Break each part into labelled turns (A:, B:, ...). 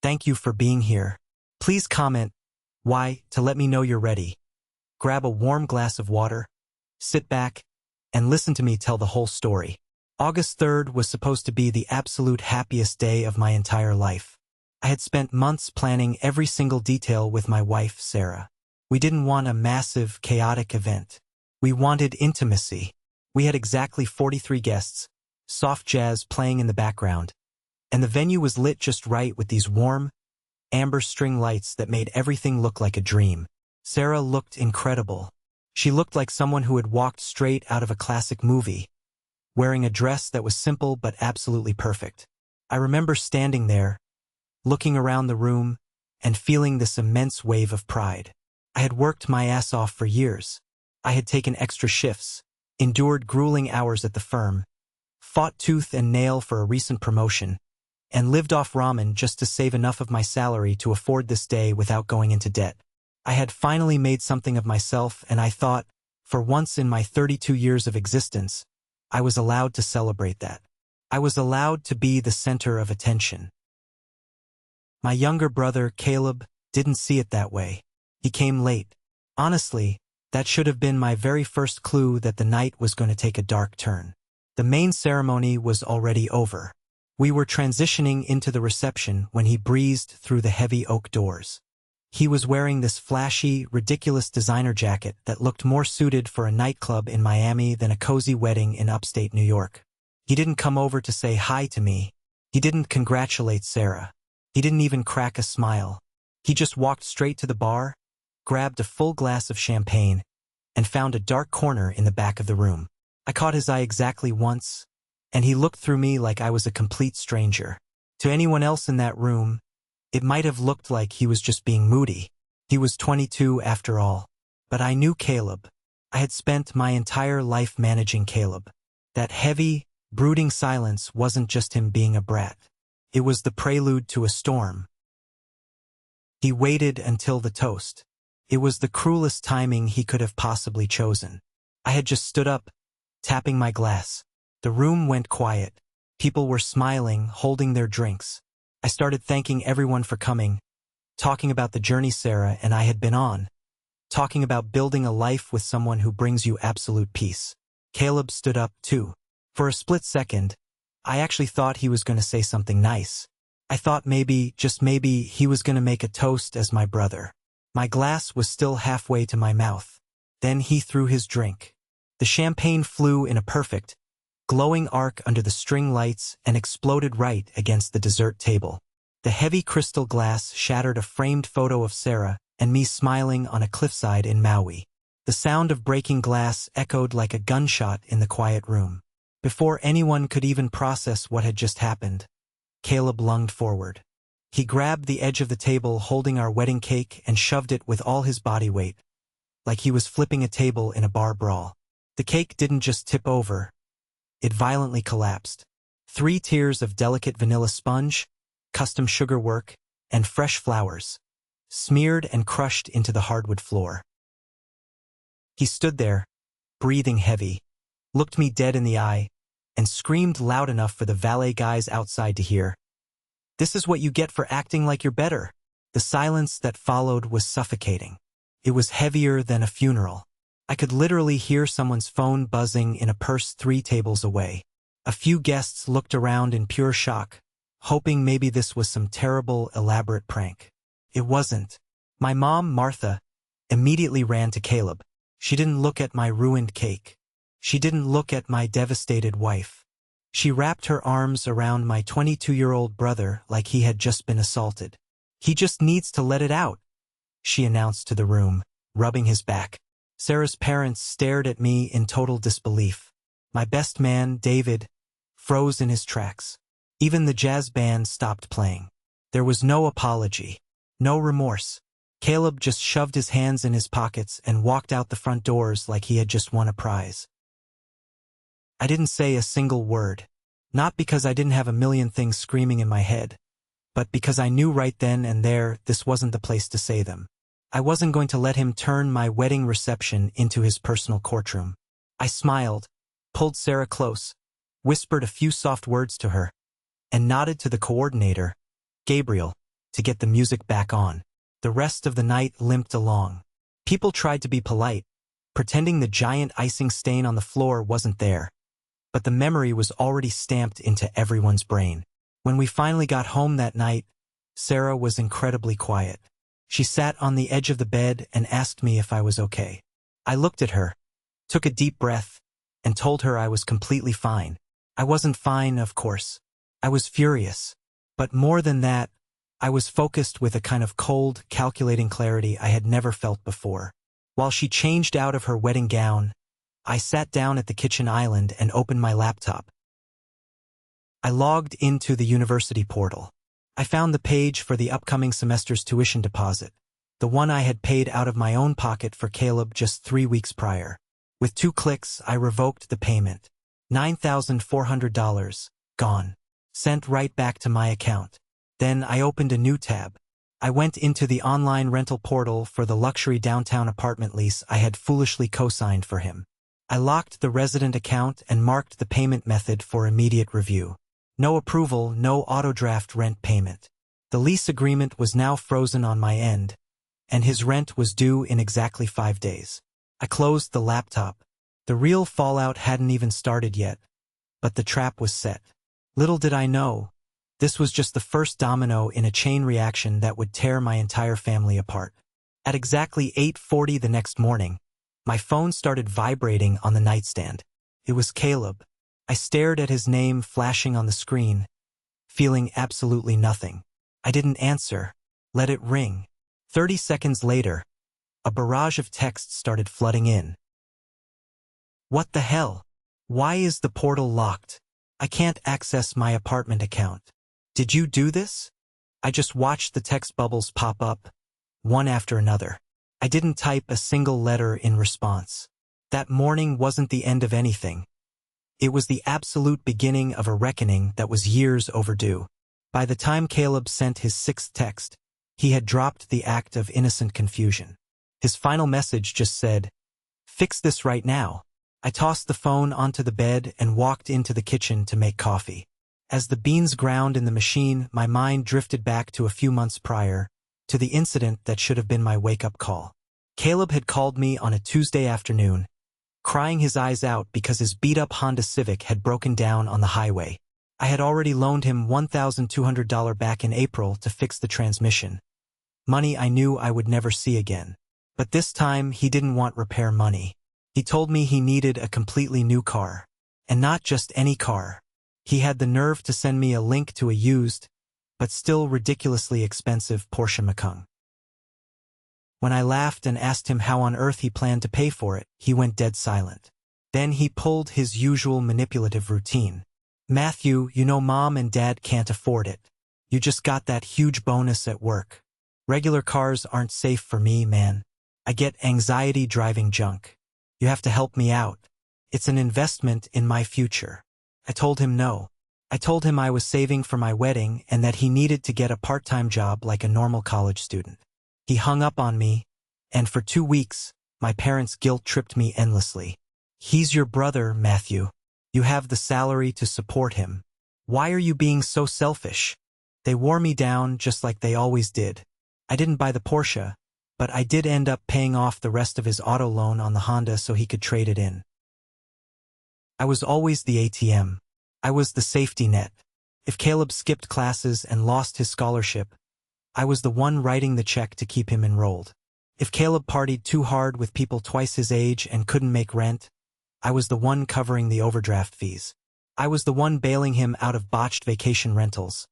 A: Thank you for being here. Please comment why to let me know you're ready. Grab a warm glass of water, sit back, and listen to me tell the whole story. August 3rd was supposed to be the absolute happiest day of my entire life. I had spent months planning every single detail with my wife, Sarah. We didn't want a massive, chaotic event. We wanted intimacy. We had exactly 43 guests, soft jazz playing in the background, and the venue was lit just right with these warm, amber string lights that made everything look like a dream. Sarah looked incredible. She looked like someone who had walked straight out of a classic movie, wearing a dress that was simple but absolutely perfect. I remember standing there, looking around the room, and feeling this immense wave of pride. I had worked my ass off for years. I had taken extra shifts, endured grueling hours at the firm, fought tooth and nail for a recent promotion, and lived off ramen just to save enough of my salary to afford this day without going into debt. I had finally made something of myself, and I thought, for once in my 32 years of existence, I was allowed to celebrate that. I was allowed to be the center of attention. My younger brother, Caleb, didn't see it that way. He came late. Honestly, that should have been my very first clue that the night was going to take a dark turn. The main ceremony was already over. We were transitioning into the reception when he breezed through the heavy oak doors. He was wearing this flashy, ridiculous designer jacket that looked more suited for a nightclub in Miami than a cozy wedding in upstate New York. He didn't come over to say hi to me. He didn't congratulate Sarah. He didn't even crack a smile. He just walked straight to the bar, grabbed a full glass of champagne, and found a dark corner in the back of the room. I caught his eye exactly once, and he looked through me like I was a complete stranger. To anyone else in that room, it might have looked like he was just being moody. He was 22 after all. But I knew Caleb. I had spent my entire life managing Caleb. That heavy, brooding silence wasn't just him being a brat. It was the prelude to a storm. He waited until the toast. It was the cruelest timing he could have possibly chosen. I had just stood up, tapping my glass. The room went quiet. People were smiling, holding their drinks. I started thanking everyone for coming, talking about the journey Sarah and I had been on, talking about building a life with someone who brings you absolute peace. Caleb stood up, too. For a split second, I actually thought he was going to say something nice. I thought maybe, just maybe, he was going to make a toast as my brother. My glass was still halfway to my mouth. Then he threw his drink. The champagne flew in a perfect, glowing arc under the string lights and exploded right against the dessert table. The heavy crystal glass shattered a framed photo of Sarah and me smiling on a cliffside in Maui. The sound of breaking glass echoed like a gunshot in the quiet room. Before anyone could even process what had just happened, Caleb lunged forward. He grabbed the edge of the table holding our wedding cake and shoved it with all his body weight, like he was flipping a table in a bar brawl. The cake didn't just tip over. It violently collapsed. 3 tiers of delicate vanilla sponge, custom sugar work, and fresh flowers, smeared and crushed into the hardwood floor. He stood there, breathing heavy, looked me dead in the eye, and screamed loud enough for the valet guys outside to hear. "This is what you get for acting like you're better." The silence that followed was suffocating. It was heavier than a funeral. I could literally hear someone's phone buzzing in a purse 3 tables away. A few guests looked around in pure shock, hoping maybe this was some terrible, elaborate prank. It wasn't. My mom, Martha, immediately ran to Caleb. She didn't look at my ruined cake. She didn't look at my devastated wife. She wrapped her arms around my 22-year-old brother like he had just been assaulted. "He just needs to let it out," she announced to the room, rubbing his back. Sarah's parents stared at me in total disbelief. My best man, David, froze in his tracks. Even the jazz band stopped playing. There was no apology, no remorse. Caleb just shoved his hands in his pockets and walked out the front doors like he had just won a prize. I didn't say a single word, not because I didn't have a million things screaming in my head, but because I knew right then and there this wasn't the place to say them. I wasn't going to let him turn my wedding reception into his personal courtroom. I smiled, pulled Sarah close, whispered a few soft words to her, and nodded to the coordinator, Gabriel, to get the music back on. The rest of the night limped along. People tried to be polite, pretending the giant icing stain on the floor wasn't there. But the memory was already stamped into everyone's brain. When we finally got home that night, Sarah was incredibly quiet. She sat on the edge of the bed and asked me if I was okay. I looked at her, took a deep breath, and told her I was completely fine. I wasn't fine, of course. I was furious. But more than that, I was focused with a kind of cold, calculating clarity I had never felt before. While she changed out of her wedding gown, I sat down at the kitchen island and opened my laptop. I logged into the university portal. I found the page for the upcoming semester's tuition deposit, the one I had paid out of my own pocket for Caleb just 3 weeks prior. With 2 clicks, I revoked the payment. $9,400, gone. Sent right back to my account. Then I opened a new tab. I went into the online rental portal for the luxury downtown apartment lease I had foolishly co-signed for him. I locked the resident account and marked the payment method for immediate review. No approval, no auto-draft rent payment. The lease agreement was now frozen on my end, and his rent was due in exactly 5 days. I closed the laptop. The real fallout hadn't even started yet, but the trap was set. Little did I know, this was just the first domino in a chain reaction that would tear my entire family apart. At exactly 8:40 the next morning, my phone started vibrating on the nightstand. It was Caleb. I stared at his name flashing on the screen, feeling absolutely nothing. I didn't answer. Let it ring. 30 seconds later, a barrage of texts started flooding in. What the hell? Why is the portal locked? I can't access my apartment account. Did you do this? I just watched the text bubbles pop up, one after another. I didn't type a single letter in response. That morning wasn't the end of anything. It was the absolute beginning of a reckoning that was years overdue. By the time Caleb sent his 6th text, he had dropped the act of innocent confusion. His final message just said, "Fix this right now." I tossed the phone onto the bed and walked into the kitchen to make coffee. As the beans ground in the machine, my mind drifted back to a few months prior, to the incident that should have been my wake-up call. Caleb had called me on a Tuesday afternoon, crying his eyes out because his beat-up Honda Civic had broken down on the highway. I had already loaned him $1,200 back in April to fix the transmission. Money I knew I would never see again. But this time, he didn't want repair money. He told me he needed a completely new car. And not just any car. He had the nerve to send me a link to a used, but still ridiculously expensive Porsche Macan. When I laughed and asked him how on earth he planned to pay for it, he went dead silent. Then he pulled his usual manipulative routine. "Matthew, you know Mom and Dad can't afford it. You just got that huge bonus at work. Regular cars aren't safe for me, man. I get anxiety driving junk. You have to help me out. It's an investment in my future." I told him no. I told him I was saving for my wedding and that he needed to get a part-time job like a normal college student. He hung up on me, and for 2 weeks, my parents guilt-tripped me endlessly. "He's your brother, Matthew. You have the salary to support him. Why are you being so selfish?" They wore me down just like they always did. I didn't buy the Porsche, but I did end up paying off the rest of his auto loan on the Honda so he could trade it in. I was always the ATM. I was the safety net. If Caleb skipped classes and lost his scholarship, I was the one writing the check to keep him enrolled. If Caleb partied too hard with people twice his age and couldn't make rent, I was the one covering the overdraft fees. I was the one bailing him out of botched vacation rentals,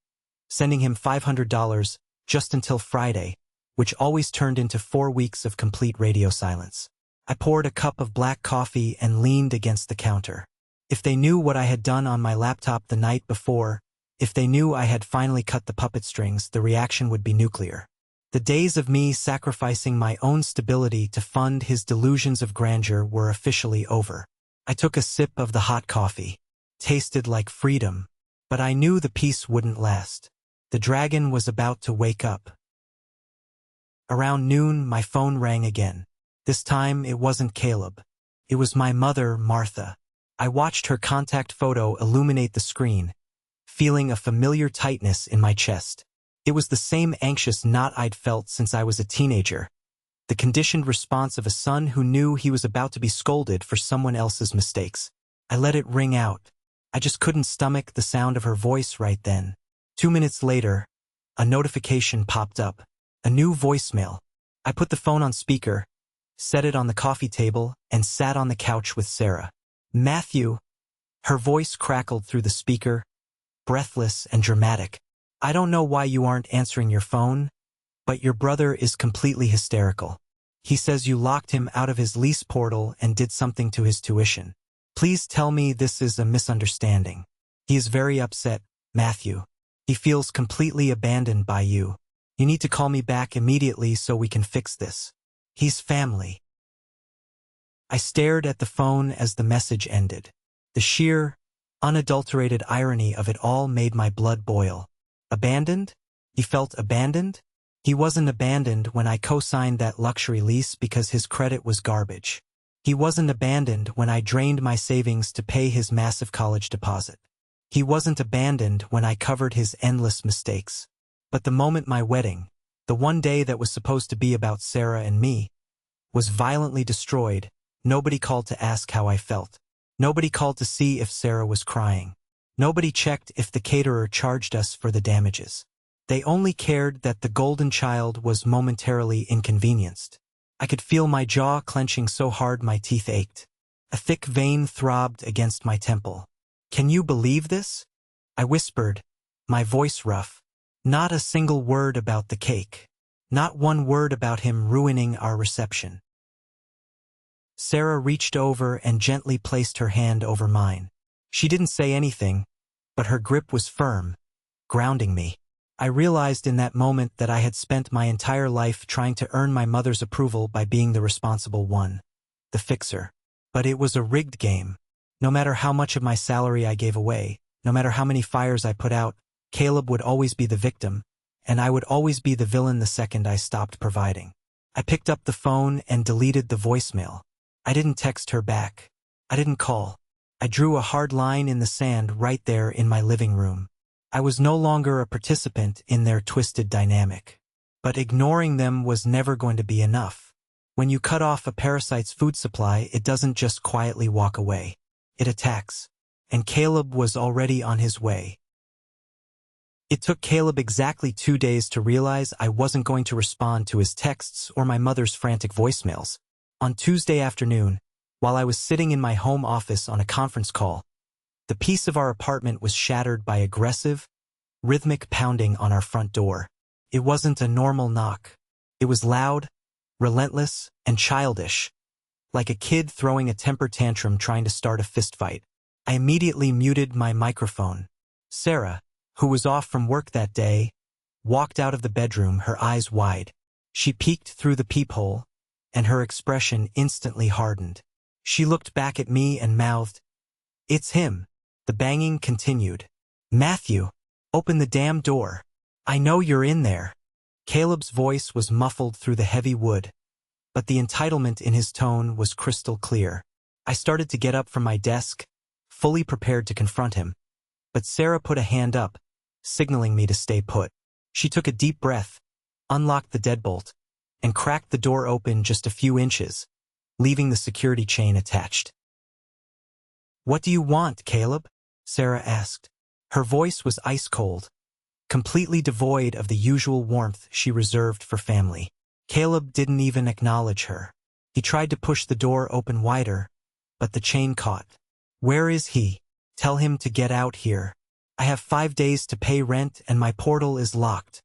A: sending him $500 just until Friday, which always turned into 4 weeks of complete radio silence. I poured a cup of black coffee and leaned against the counter. If they knew what I had done on my laptop the night before, if they knew I had finally cut the puppet strings, the reaction would be nuclear. The days of me sacrificing my own stability to fund his delusions of grandeur were officially over. I took a sip of the hot coffee. Tasted like freedom, but I knew the peace wouldn't last. The dragon was about to wake up. Around noon, my phone rang again. This time, it wasn't Caleb. It was my mother, Martha. I watched her contact photo illuminate the screen, feeling a familiar tightness in my chest. It was the same anxious knot I'd felt since I was a teenager, the conditioned response of a son who knew he was about to be scolded for someone else's mistakes. I let it ring out. I just couldn't stomach the sound of her voice right then. 2 minutes later, a notification popped up. A new voicemail. I put the phone on speaker, set it on the coffee table, and sat on the couch with Sarah. Matthew. Her voice crackled through the speaker, breathless and dramatic. I don't know why you aren't answering your phone, but your brother is completely hysterical. He says you locked him out of his lease portal and did something to his tuition. Please tell me this is a misunderstanding. He is very upset, Matthew. He feels completely abandoned by you. You need to call me back immediately so we can fix this. He's family. I stared at the phone as the message ended. The sheer, unadulterated irony of it all made my blood boil. Abandoned? He felt abandoned? He wasn't abandoned when I co-signed that luxury lease because his credit was garbage. He wasn't abandoned when I drained my savings to pay his massive college deposit. He wasn't abandoned when I covered his endless mistakes. But the moment my wedding, the one day that was supposed to be about Sarah and me, was violently destroyed, nobody called to ask how I felt. Nobody called to see if Sarah was crying. Nobody checked if the caterer charged us for the damages. They only cared that the golden child was momentarily inconvenienced. I could feel my jaw clenching so hard my teeth ached. A thick vein throbbed against my temple. Can you believe this? I whispered, my voice rough. Not a single word about the cake. Not one word about him ruining our reception. Sarah reached over and gently placed her hand over mine. She didn't say anything, but her grip was firm, grounding me. I realized in that moment that I had spent my entire life trying to earn my mother's approval by being the responsible one, the fixer. But it was a rigged game. No matter how much of my salary I gave away, no matter how many fires I put out, Caleb would always be the victim, and I would always be the villain the second I stopped providing. I picked up the phone and deleted the voicemail. I didn't text her back. I didn't call. I drew a hard line in the sand right there in my living room. I was no longer a participant in their twisted dynamic. But ignoring them was never going to be enough. When you cut off a parasite's food supply, it doesn't just quietly walk away. It attacks. And Caleb was already on his way. It took Caleb exactly 2 days to realize I wasn't going to respond to his texts or my mother's frantic voicemails. On Tuesday afternoon, while I was sitting in my home office on a conference call, the peace of our apartment was shattered by aggressive, rhythmic pounding on our front door. It wasn't a normal knock. It was loud, relentless, and childish, like a kid throwing a temper tantrum trying to start a fistfight. I immediately muted my microphone. Sarah, who was off from work that day, walked out of the bedroom, her eyes wide. She peeked through the peephole, and her expression instantly hardened. She looked back at me and mouthed, "It's him." The banging continued. "Matthew, open the damn door. I know you're in there." Caleb's voice was muffled through the heavy wood, but the entitlement in his tone was crystal clear. I started to get up from my desk, fully prepared to confront him, but Sarah put a hand up, signaling me to stay put. She took a deep breath, unlocked the deadbolt, and cracked the door open just a few inches, leaving the security chain attached. "What do you want, Caleb?" Sarah asked. Her voice was ice-cold, completely devoid of the usual warmth she reserved for family. Caleb didn't even acknowledge her. He tried to push the door open wider, but the chain caught. "Where is he? Tell him to get out here. I have 5 days to pay rent and my portal is locked.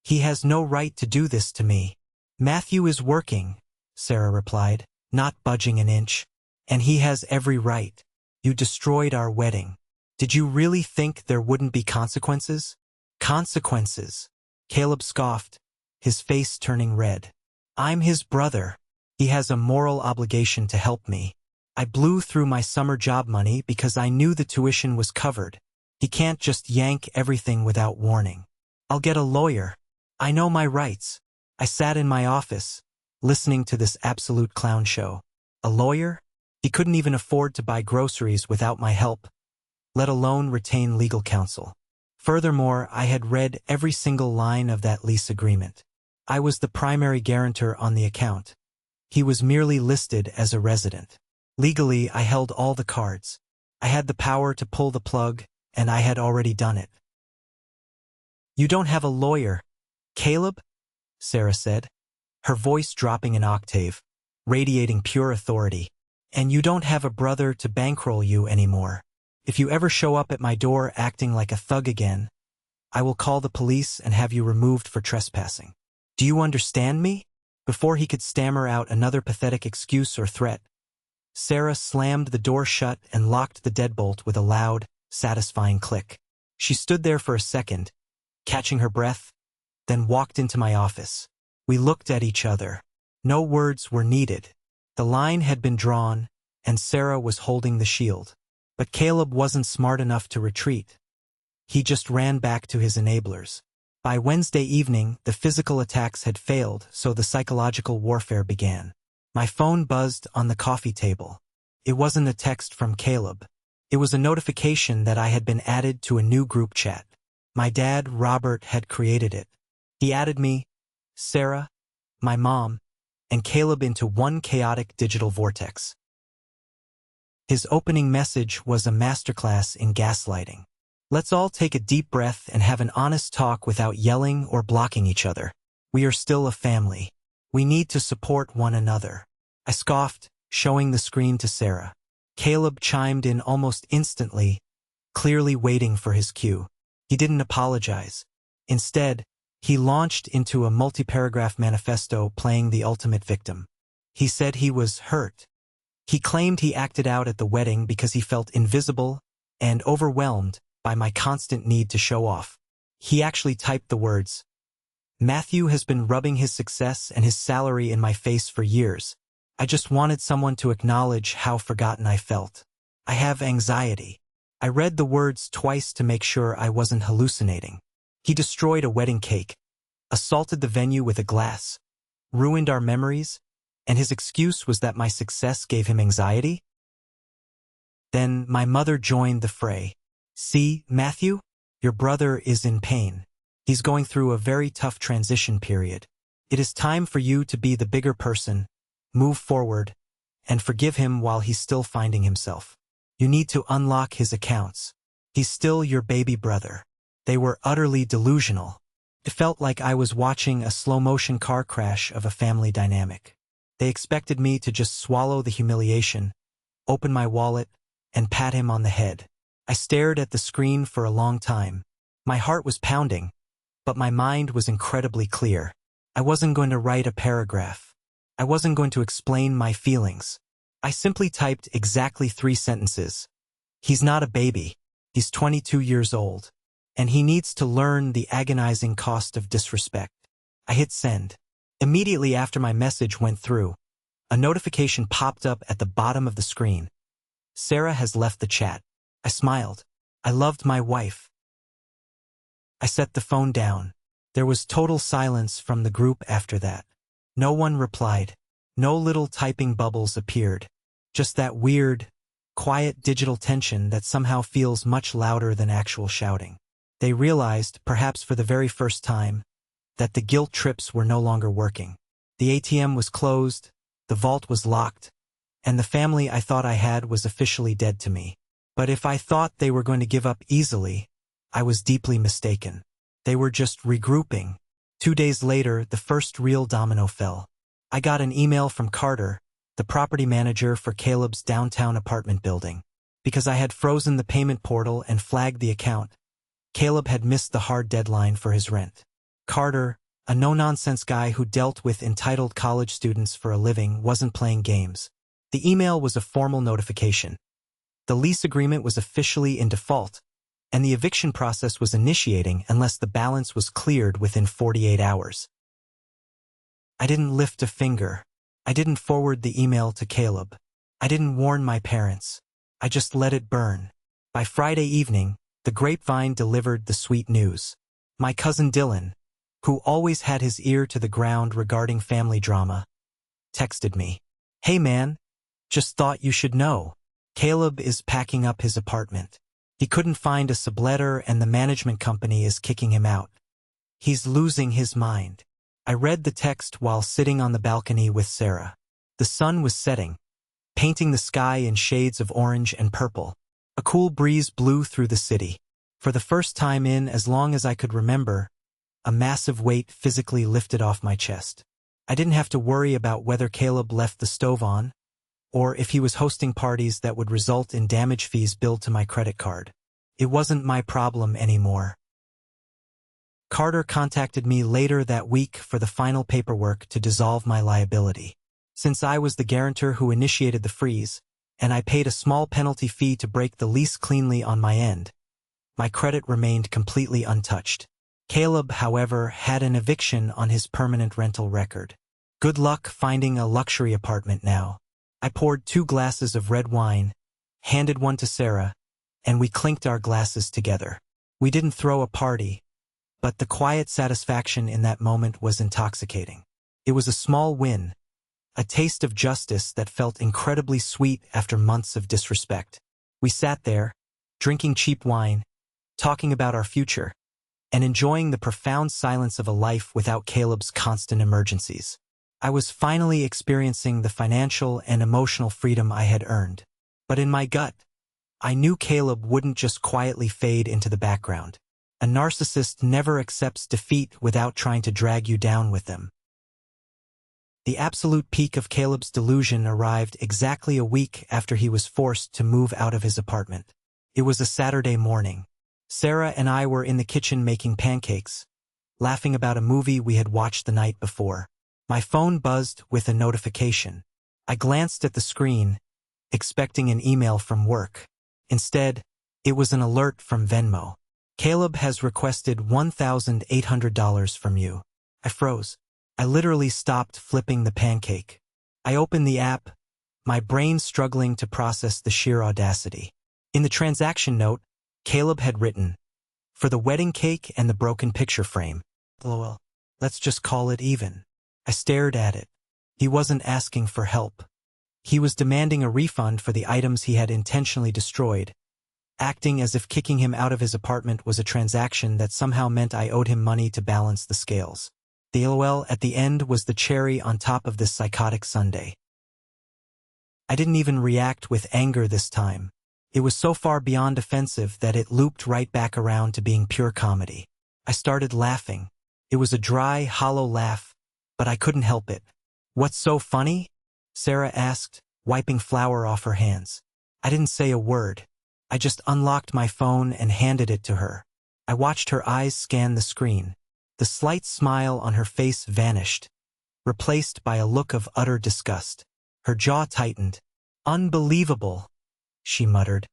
A: He has no right to do this to me." "Matthew is working," Sarah replied, not budging an inch. "And he has every right. You destroyed our wedding. Did you really think there wouldn't be consequences?" "Consequences?" Caleb scoffed, his face turning red. "I'm his brother. He has a moral obligation to help me. I blew through my summer job money because I knew the tuition was covered. He can't just yank everything without warning. I'll get a lawyer. I know my rights." I sat in my office, listening to this absolute clown show. A lawyer? He couldn't even afford to buy groceries without my help, let alone retain legal counsel. Furthermore, I had read every single line of that lease agreement. I was the primary guarantor on the account. He was merely listed as a resident. Legally, I held all the cards. I had the power to pull the plug, and I had already done it. "You don't have a lawyer, Caleb?" Sarah said, her voice dropping an octave, radiating pure authority. "And you don't have a brother to bankroll you anymore. If you ever show up at my door acting like a thug again, I will call the police and have you removed for trespassing. Do you understand me?" Before he could stammer out another pathetic excuse or threat, Sarah slammed the door shut and locked the deadbolt with a loud, satisfying click. She stood there for a second, catching her breath, then walked into my office. We looked at each other. No words were needed. The line had been drawn, and Sarah was holding the shield. But Caleb wasn't smart enough to retreat. He just ran back to his enablers. By Wednesday evening, the physical attacks had failed, so the psychological warfare began. My phone buzzed on the coffee table. It wasn't a text from Caleb. It was a notification that I had been added to a new group chat. My dad, Robert, had created it. He added me, Sarah, my mom, and Caleb into one chaotic digital vortex. His opening message was a masterclass in gaslighting. "Let's all take a deep breath and have an honest talk without yelling or blocking each other. We are still a family. We need to support one another." I scoffed, showing the screen to Sarah. Caleb chimed in almost instantly, clearly waiting for his cue. He didn't apologize. Instead, he launched into a multi-paragraph manifesto playing the ultimate victim. He said he was hurt. He claimed he acted out at the wedding because he felt invisible and overwhelmed by my constant need to show off. He actually typed the words, "Matthew has been rubbing his success and his salary in my face for years. I just wanted someone to acknowledge how forgotten I felt. I have anxiety." I read the words twice to make sure I wasn't hallucinating. He destroyed a wedding cake, assaulted the venue with a glass, ruined our memories, and his excuse was that my success gave him anxiety? Then my mother joined the fray. "See, Matthew, your brother is in pain. He's going through a very tough transition period. It is time for you to be the bigger person, move forward, and forgive him while he's still finding himself. You need to unlock his accounts. He's still your baby brother." They were utterly delusional. It felt like I was watching a slow-motion car crash of a family dynamic. They expected me to just swallow the humiliation, open my wallet, and pat him on the head. I stared at the screen for a long time. My heart was pounding, but my mind was incredibly clear. I wasn't going to write a paragraph. I wasn't going to explain my feelings. I simply typed exactly 3 sentences. He's not a baby. He's 22 years old. And he needs to learn the agonizing cost of disrespect. I hit send. Immediately after my message went through, a notification popped up at the bottom of the screen. "Sarah has left the chat." I smiled. I loved my wife. I set the phone down. There was total silence from the group after that. No one replied. No little typing bubbles appeared. Just that weird, quiet digital tension that somehow feels much louder than actual shouting. They realized, perhaps for the very first time, that the guilt trips were no longer working. The ATM was closed, the vault was locked, and the family I thought I had was officially dead to me. But if I thought they were going to give up easily, I was deeply mistaken. They were just regrouping. 2 days later, the first real domino fell. I got an email from Carter, the property manager for Caleb's downtown apartment building. Because I had frozen the payment portal and flagged the account, Caleb had missed the hard deadline for his rent. Carter, a no-nonsense guy who dealt with entitled college students for a living, wasn't playing games. The email was a formal notification. The lease agreement was officially in default, and the eviction process was initiating unless the balance was cleared within 48 hours. I didn't lift a finger. I didn't forward the email to Caleb. I didn't warn my parents. I just let it burn. By Friday evening, the grapevine delivered the sweet news. My cousin Dylan, who always had his ear to the ground regarding family drama, texted me. "Hey man, just thought you should know. Caleb is packing up his apartment. He couldn't find a subletter and the management company is kicking him out. He's losing his mind. I read the text while sitting on the balcony with Sarah. The sun was setting, painting the sky in shades of orange and purple. A cool breeze blew through the city. For the first time in as long as I could remember, a massive weight physically lifted off my chest. I didn't have to worry about whether Caleb left the stove on, or if he was hosting parties that would result in damage fees billed to my credit card. It wasn't my problem anymore. Carter contacted me later that week for the final paperwork to dissolve my liability. Since I was the guarantor who initiated the freeze, and I paid a small penalty fee to break the lease cleanly on my end, my credit remained completely untouched. Caleb, however, had an eviction on his permanent rental record. Good luck finding a luxury apartment now. I poured 2 glasses of red wine, handed one to Sarah, and we clinked our glasses together. We didn't throw a party, but the quiet satisfaction in that moment was intoxicating. It was a small win, a taste of justice that felt incredibly sweet after months of disrespect. We sat there, drinking cheap wine, talking about our future, and enjoying the profound silence of a life without Caleb's constant emergencies. I was finally experiencing the financial and emotional freedom I had earned. But in my gut, I knew Caleb wouldn't just quietly fade into the background. A narcissist never accepts defeat without trying to drag you down with them. The absolute peak of Caleb's delusion arrived exactly a week after he was forced to move out of his apartment. It was a Saturday morning. Sarah and I were in the kitchen making pancakes, laughing about a movie we had watched the night before. My phone buzzed with a notification. I glanced at the screen, expecting an email from work. Instead, it was an alert from Venmo. Caleb has requested $1,800 from you. I froze. I literally stopped flipping the pancake. I opened the app, my brain struggling to process the sheer audacity. In the transaction note, Caleb had written, "For the wedding cake and the broken picture frame. LOL. Let's just call it even." I stared at it. He wasn't asking for help. He was demanding a refund for the items he had intentionally destroyed, acting as if kicking him out of his apartment was a transaction that somehow meant I owed him money to balance the scales. The LOL at the end was the cherry on top of this psychotic sundae. I didn't even react with anger this time. It was so far beyond offensive that it looped right back around to being pure comedy. I started laughing. It was a dry, hollow laugh, but I couldn't help it. "What's so funny?" Sarah asked, wiping flour off her hands. I didn't say a word. I just unlocked my phone and handed it to her. I watched her eyes scan the screen. The slight smile on her face vanished, replaced by a look of utter disgust. Her jaw tightened. "Unbelievable," she muttered.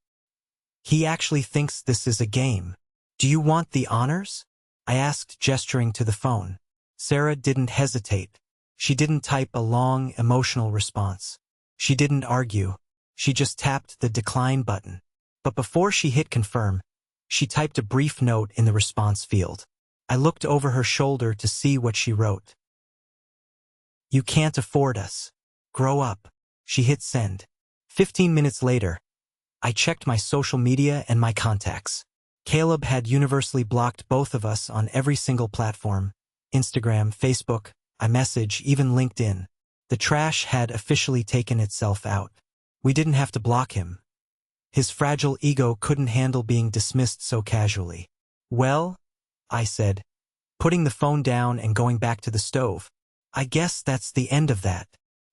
A: "He actually thinks this is a game. Do you want the honors?" I asked, gesturing to the phone. Sarah didn't hesitate. She didn't type a long, emotional response. She didn't argue. She just tapped the decline button. But before she hit confirm, she typed a brief note in the response field. I looked over her shoulder to see what she wrote. "You can't afford us. Grow up." She hit send. 15 minutes later, I checked my social media and my contacts. Caleb had universally blocked both of us on every single platform: Instagram, Facebook, iMessage, even LinkedIn. The trash had officially taken itself out. We didn't have to block him. His fragile ego couldn't handle being dismissed so casually. "Well," I said, putting the phone down and going back to the stove, "I guess that's the end of that."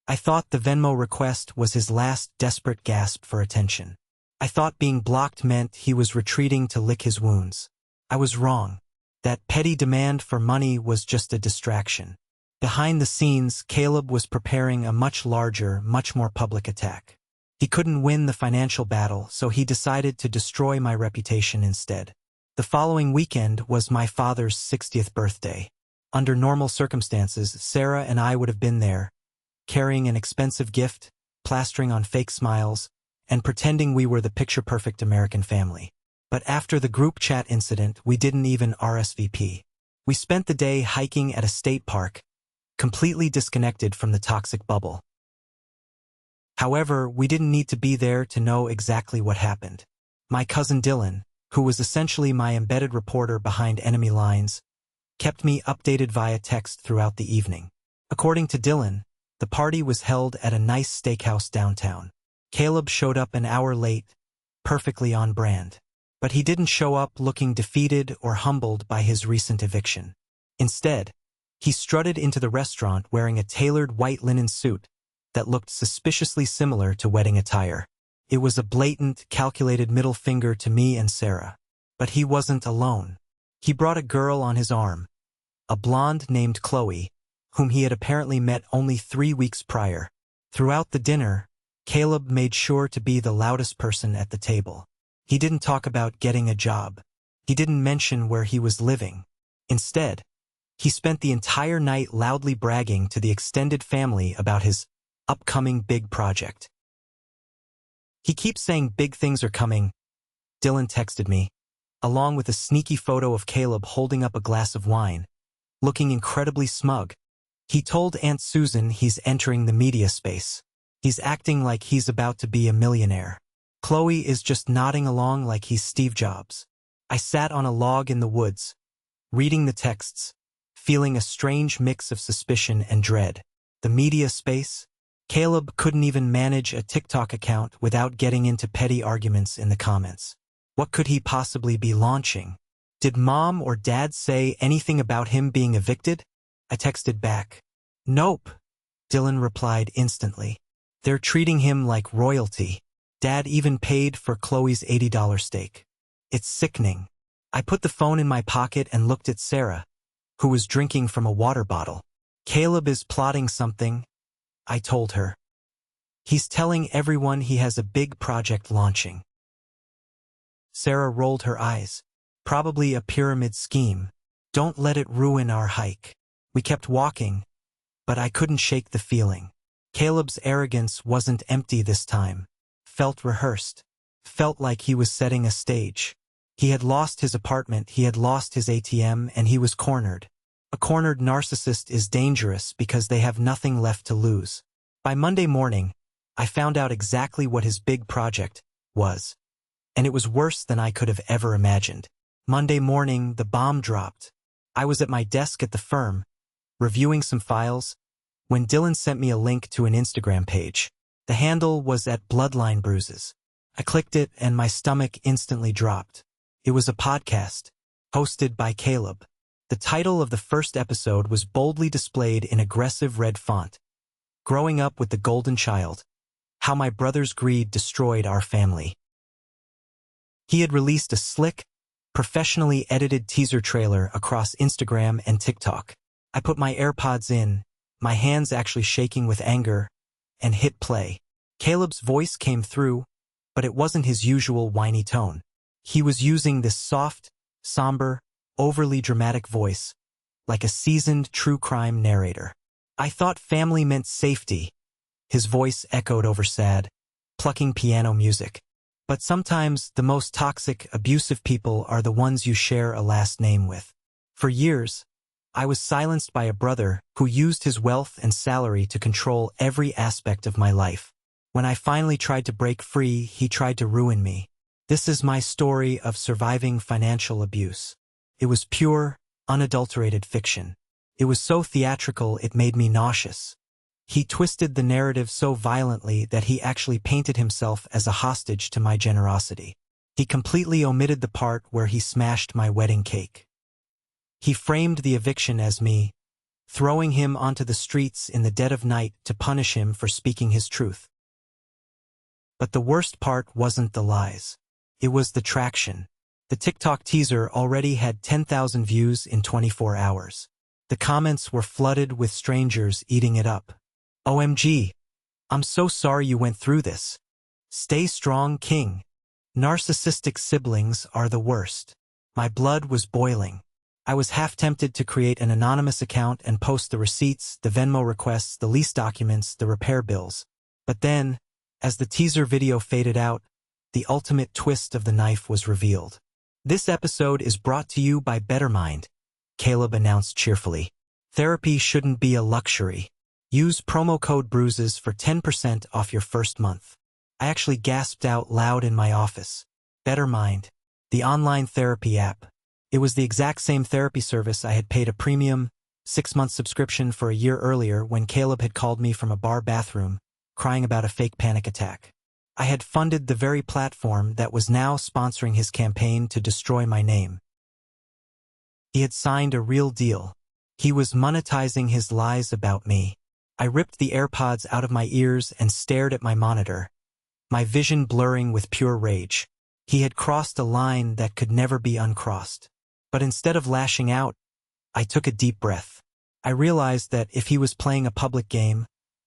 A: I thought the Venmo request was his last desperate gasp for attention. I thought being blocked meant he was retreating to lick his wounds. I was wrong. That petty demand for money was just a distraction. Behind the scenes, Caleb was preparing a much larger, much more public attack. He couldn't win the financial battle, so he decided to destroy my reputation instead. The following weekend was my father's 60th birthday. Under normal circumstances, Sarah and I would have been there, carrying an expensive gift, plastering on fake smiles, and pretending we were the picture-perfect American family. But after the group chat incident, we didn't even RSVP. We spent the day hiking at a state park, completely disconnected from the toxic bubble. However, we didn't need to be there to know exactly what happened. My cousin Dylan, who was essentially my embedded reporter behind enemy lines, kept me updated via text throughout the evening. According to Dylan, the party was held at a nice steakhouse downtown. Caleb showed up an hour late, perfectly on brand. But he didn't show up looking defeated or humbled by his recent eviction. Instead, he strutted into the restaurant wearing a tailored white linen suit that looked suspiciously similar to wedding attire. It was a blatant, calculated middle finger to me and Sarah. But he wasn't alone. He brought a girl on his arm, a blonde named Chloe, whom he had apparently met only 3 weeks prior. Throughout the dinner, Caleb made sure to be the loudest person at the table. He didn't talk about getting a job. He didn't mention where he was living. Instead, he spent the entire night loudly bragging to the extended family about his upcoming big project. "He keeps saying big things are coming," Dylan texted me, along with a sneaky photo of Caleb holding up a glass of wine, looking incredibly smug. "He told Aunt Susan he's entering the media space. He's acting like he's about to be a millionaire. Chloe is just nodding along like he's Steve Jobs." I sat on a log in the woods, reading the texts, feeling a strange mix of suspicion and dread. The media space? Caleb couldn't even manage a TikTok account without getting into petty arguments in the comments. What could he possibly be launching? Did Mom or Dad say anything about him being evicted? I texted back. "Nope," Dylan replied instantly. "They're treating him like royalty. Dad even paid for Chloe's $80 steak. It's sickening." I put the phone in my pocket and looked at Sarah, who was drinking from a water bottle. "Caleb is plotting something," I told her. "He's telling everyone he has a big project launching." Sarah rolled her eyes. "Probably a pyramid scheme. Don't let it ruin our hike." We kept walking, but I couldn't shake the feeling. Caleb's arrogance wasn't empty this time. Felt rehearsed. Felt like he was setting a stage. He had lost his apartment, he had lost his ATM, and he was cornered. A cornered narcissist is dangerous because they have nothing left to lose. By Monday morning, I found out exactly what his big project was. And it was worse than I could have ever imagined. Monday morning, the bomb dropped. I was at my desk at the firm, reviewing some files, when Dylan sent me a link to an Instagram page. The handle was at Bloodline Bruises. I clicked it and my stomach instantly dropped. It was a podcast, hosted by Caleb. The title of the first episode was boldly displayed in aggressive red font. "Growing Up with the Golden Child: How My Brother's Greed Destroyed Our Family." He had released a slick, professionally edited teaser trailer across Instagram and TikTok. I put my AirPods in, my hands actually shaking with anger, and hit play. Caleb's voice came through, but it wasn't his usual whiny tone. He was using this soft, somber, overly dramatic voice, like a seasoned true crime narrator. "I thought family meant safety," his voice echoed over sad, plucking piano music. "But sometimes the most toxic, abusive people are the ones you share a last name with." For years, I was silenced by a brother who used his wealth and salary to control every aspect of my life. When I finally tried to break free, he tried to ruin me. This is my story of surviving financial abuse. It was pure, unadulterated fiction. It was so theatrical it made me nauseous. He twisted the narrative so violently that he actually painted himself as a hostage to my generosity. He completely omitted the part where he smashed my wedding cake. He framed the eviction as me, throwing him onto the streets in the dead of night to punish him for speaking his truth. But the worst part wasn't the lies. It was the traction. The TikTok teaser already had 10,000 views in 24 hours. The comments were flooded with strangers eating it up. "OMG, I'm so sorry you went through this. Stay strong, King. Narcissistic siblings are the worst." My blood was boiling. I was half tempted to create an anonymous account and post the receipts, the Venmo requests, the lease documents, the repair bills. But then, as the teaser video faded out, the ultimate twist of the knife was revealed. "This episode is brought to you by BetterMind," Caleb announced cheerfully. "Therapy shouldn't be a luxury. Use promo code BRUISES for 10% off your first month." I actually gasped out loud in my office. BetterMind. the online therapy app. It was the exact same therapy service I had paid a premium 6-month subscription for a year earlier when Caleb had called me from a bar bathroom, crying about a fake panic attack. I had funded the very platform that was now sponsoring his campaign to destroy my name. He had signed a real deal. He was monetizing his lies about me. I ripped the AirPods out of my ears and stared at my monitor, my vision blurring with pure rage. He had crossed a line that could never be uncrossed. But instead of lashing out, I took a deep breath. I realized that if he was playing a public game,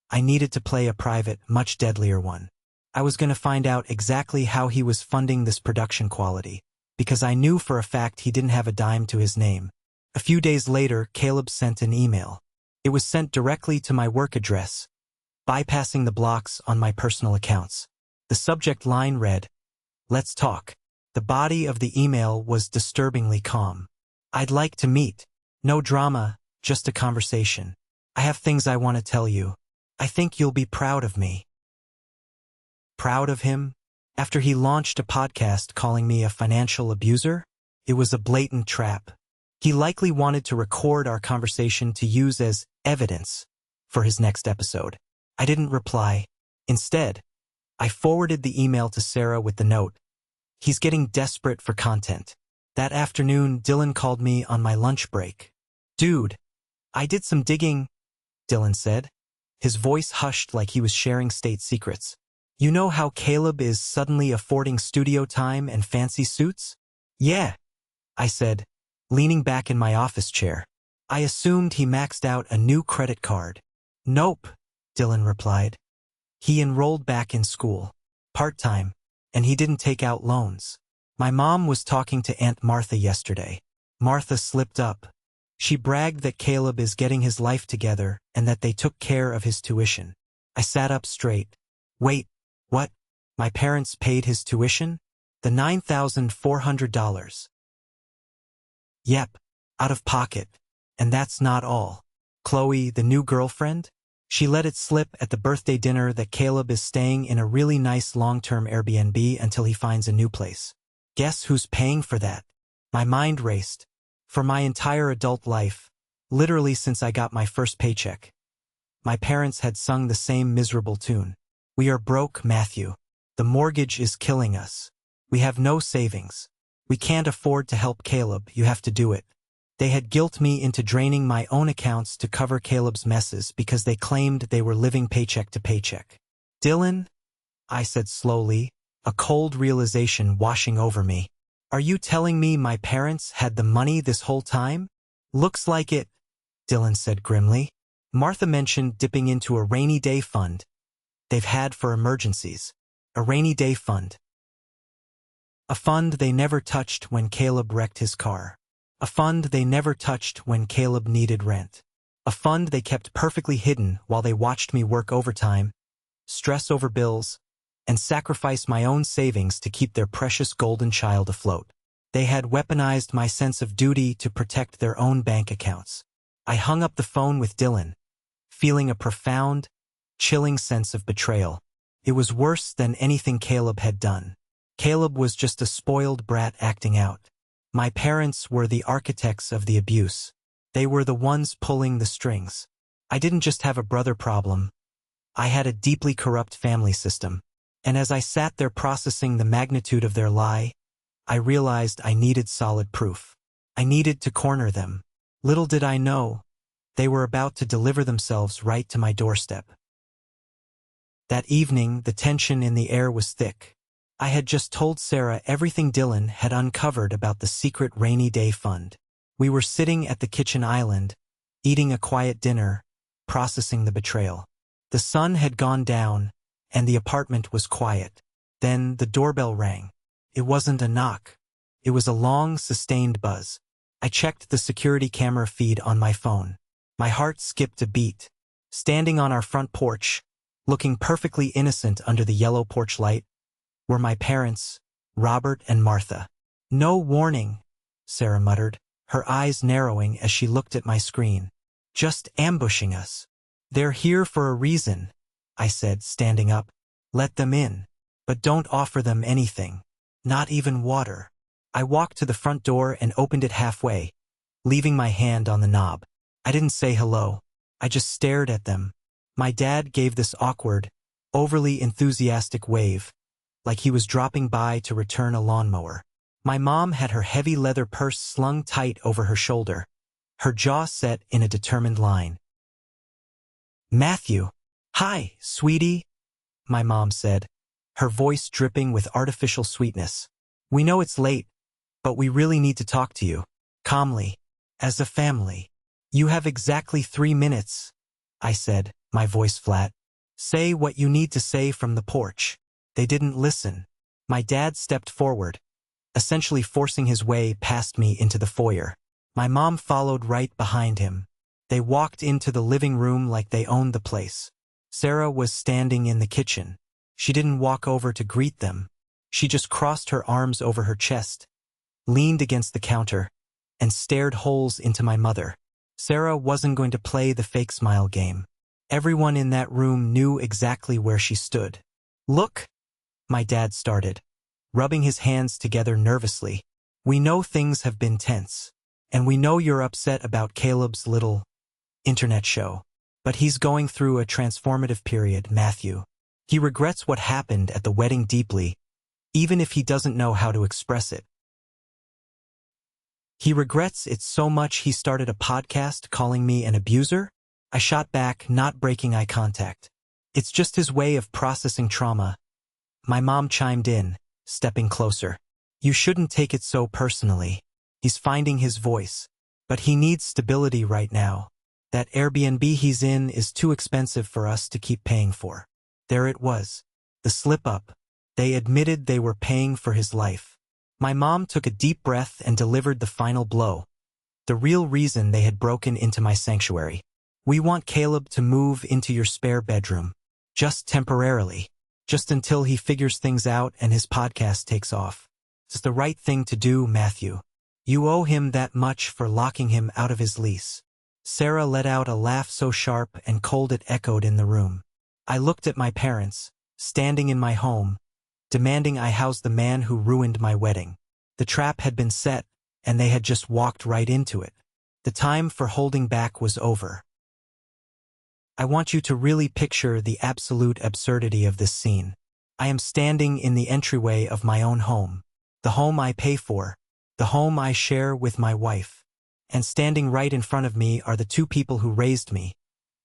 A: I needed to play a private, much deadlier one. I was going to find out exactly how he was funding this production quality, because I knew for a fact he didn't have a dime to his name. A few days later, Caleb sent an email. It was sent directly to my work address, bypassing the blocks on my personal accounts. The subject line read, "Let's talk." The body of the email was disturbingly calm. "I'd like to meet. No drama, just a conversation. I have things I want to tell you. I think you'll be proud of me." Proud of him? After he launched a podcast calling me a financial abuser? It was a blatant trap. He likely wanted to record our conversation to use as evidence for his next episode. I didn't reply. Instead, I forwarded the email to Sarah with the note, "He's getting desperate for content." That afternoon, Dylan called me on my lunch break. "Dude, I did some digging," Dylan said. His voice hushed like he was sharing state secrets. "You know how Caleb is suddenly affording studio time and fancy suits?" "Yeah," I said, leaning back in my office chair. "I assumed he maxed out a new credit card." "Nope," Dylan replied. "He enrolled back in school, part-time, and he didn't take out loans. My mom was talking to Aunt Martha yesterday." Martha slipped up. She bragged that Caleb is getting his life together and that they took care of his tuition. I sat up straight. "Wait, what? My parents paid his tuition? The $9,400? "Yep, out of pocket. And that's not all. Chloe, the new girlfriend? She let it slip at the birthday dinner that Caleb is staying in a really nice long-term Airbnb until he finds a new place. Guess who's paying for that?" My mind raced. For my entire adult life, literally since I got my first paycheck, my parents had sung the same miserable tune. "We are broke, Matthew. The mortgage is killing us. We have no savings. We can't afford to help Caleb, you have to do it." They had guilt me into draining my own accounts to cover Caleb's messes because they claimed they were living paycheck to paycheck. "Dylan," I said slowly, a cold realization washing over me. "Are you telling me my parents had the money this whole time?" "Looks like it," Dylan said grimly. "Martha mentioned dipping into a rainy day fund they've had for emergencies. A rainy day fund. A fund they never touched when Caleb wrecked his car. A fund they never touched when Caleb needed rent. A fund they kept perfectly hidden while they watched me work overtime, stress over bills, and sacrifice my own savings to keep their precious golden child afloat. They had weaponized my sense of duty to protect their own bank accounts. I hung up the phone with Dylan, feeling a profound, chilling sense of betrayal. It was worse than anything Caleb had done. Caleb was just a spoiled brat acting out. My parents were the architects of the abuse. They were the ones pulling the strings. I didn't just have a brother problem. I had a deeply corrupt family system. And as I sat there processing the magnitude of their lie, I realized I needed solid proof. I needed to corner them. Little did I know, they were about to deliver themselves right to my doorstep. That evening, the tension in the air was thick. I had just told Sarah everything Dylan had uncovered about the secret rainy day fund. We were sitting at the kitchen island, eating a quiet dinner, processing the betrayal. The sun had gone down, and the apartment was quiet. Then the doorbell rang. It wasn't a knock. It was a long, sustained buzz. I checked the security camera feed on my phone. My heart skipped a beat. Standing on our front porch, looking perfectly innocent under the yellow porch light, were my parents, Robert and Martha. "No warning," Sarah muttered, her eyes narrowing as she looked at my screen. "Just ambushing us." "They're here for a reason," I said, standing up. "Let them in. But don't offer them anything. Not even water." I walked to the front door and opened it halfway, leaving my hand on the knob. I didn't say hello. I just stared at them. My dad gave this awkward, overly enthusiastic wave, like he was dropping by to return a lawnmower. My mom had her heavy leather purse slung tight over her shoulder, her jaw set in a determined line. "Matthew." "Hi, sweetie," my mom said, her voice dripping with artificial sweetness. "We know it's late, but we really need to talk to you. Calmly. As a family." "You have exactly 3 minutes," I said, my voice flat. "Say what you need to say from the porch." They didn't listen. My dad stepped forward, essentially forcing his way past me into the foyer. My mom followed right behind him. They walked into the living room like they owned the place. Sarah was standing in the kitchen. She didn't walk over to greet them. She just crossed her arms over her chest, leaned against the counter, and stared holes into my mother. Sarah wasn't going to play the fake smile game. Everyone in that room knew exactly where she stood. "Look," my dad started, rubbing his hands together nervously. "We know things have been tense, and we know you're upset about Caleb's little internet show. But he's going through a transformative period, Matthew. He regrets what happened at the wedding deeply, even if he doesn't know how to express it. He regrets it so much he started a podcast calling me an abuser." I shot back, not breaking eye contact. "It's just his way of processing trauma." My mom chimed in, stepping closer. "You shouldn't take it so personally. He's finding his voice, but he needs stability right now. That Airbnb he's in is too expensive for us to keep paying for." There it was. The slip-up. They admitted they were paying for his life. My mom took a deep breath and delivered the final blow. The real reason they had broken into my sanctuary. "We want Caleb to move into your spare bedroom. Just temporarily. Just until he figures things out and his podcast takes off. It's the right thing to do, Matthew. You owe him that much for locking him out of his lease." Sarah let out a laugh so sharp and cold it echoed in the room. I looked at my parents, standing in my home, demanding I house the man who ruined my wedding. The trap had been set, and they had just walked right into it. The time for holding back was over. I want you to really picture the absolute absurdity of this scene. I am standing in the entryway of my own home, the home I pay for, the home I share with my wife. And standing right in front of me are the two people who raised me,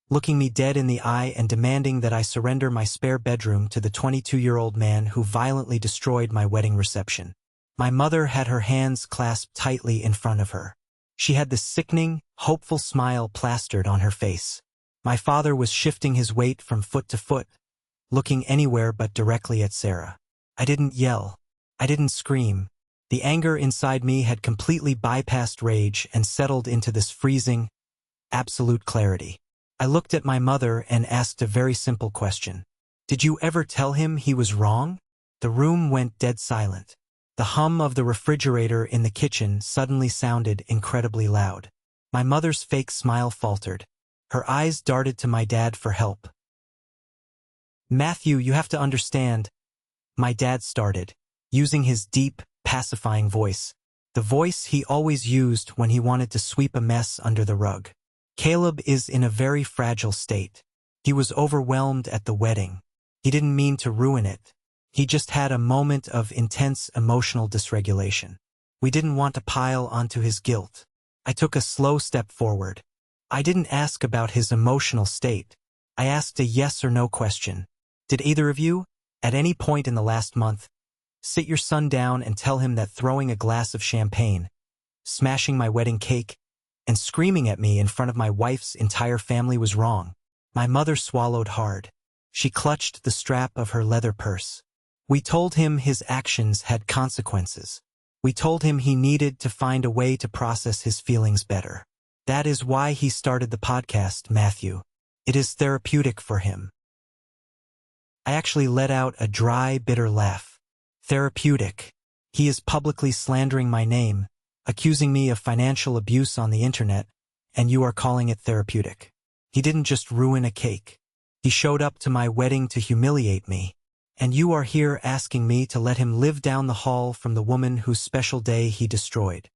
A: looking me dead in the eye and demanding that I surrender my spare bedroom to the 22-year-old man who violently destroyed my wedding reception. My mother had her hands clasped tightly in front of her. She had the sickening, hopeful smile plastered on her face. My father was shifting his weight from foot to foot, looking anywhere but directly at Sarah. I didn't yell. I didn't scream. The anger inside me had completely bypassed rage and settled into this freezing, absolute clarity. I looked at my mother and asked a very simple question. "Did you ever tell him he was wrong?" The room went dead silent. The hum of the refrigerator in the kitchen suddenly sounded incredibly loud. My mother's fake smile faltered. Her eyes darted to my dad for help. "Matthew, you have to understand," my dad started, using his deep, pacifying voice, the voice he always used when he wanted to sweep a mess under the rug. "Caleb is in a very fragile state. He was overwhelmed at the wedding. He didn't mean to ruin it. He just had a moment of intense emotional dysregulation. We didn't want to pile onto his guilt." I took a slow step forward. I didn't ask about his emotional state. I asked a yes or no question. "Did either of you, at any point in the last month, sit your son down and tell him that throwing a glass of champagne, smashing my wedding cake, and screaming at me in front of my wife's entire family was wrong?" My mother swallowed hard. She clutched the strap of her leather purse. "We told him his actions had consequences. We told him he needed to find a way to process his feelings better. That is why he started the podcast, Matthew. It is therapeutic for him." I actually let out a dry, bitter laugh. Therapeutic. He is publicly slandering my name, accusing me of financial abuse on the internet, and you are calling it therapeutic. He didn't just ruin a cake. He showed up to my wedding to humiliate me. And you are here asking me to let him live down the hall from the woman whose special day he destroyed.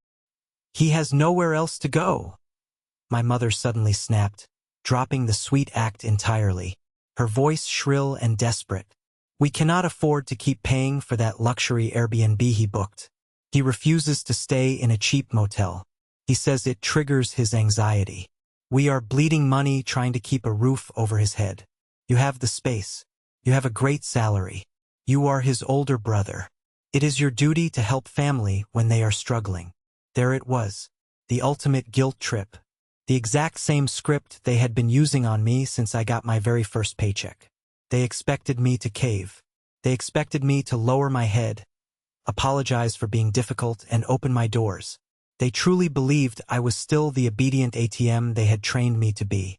A: He has nowhere else to go. My mother suddenly snapped, dropping the sweet act entirely, her voice shrill and desperate. We cannot afford to keep paying for that luxury Airbnb he booked. He refuses to stay in a cheap motel. He says it triggers his anxiety. We are bleeding money trying to keep a roof over his head. You have the space. You have a great salary. You are his older brother. It is your duty to help family when they are struggling. There it was, the ultimate guilt trip. The exact same script they had been using on me since I got my very first paycheck. They expected me to cave. They expected me to lower my head, apologize for being difficult, and open my doors. They truly believed I was still the obedient ATM they had trained me to be.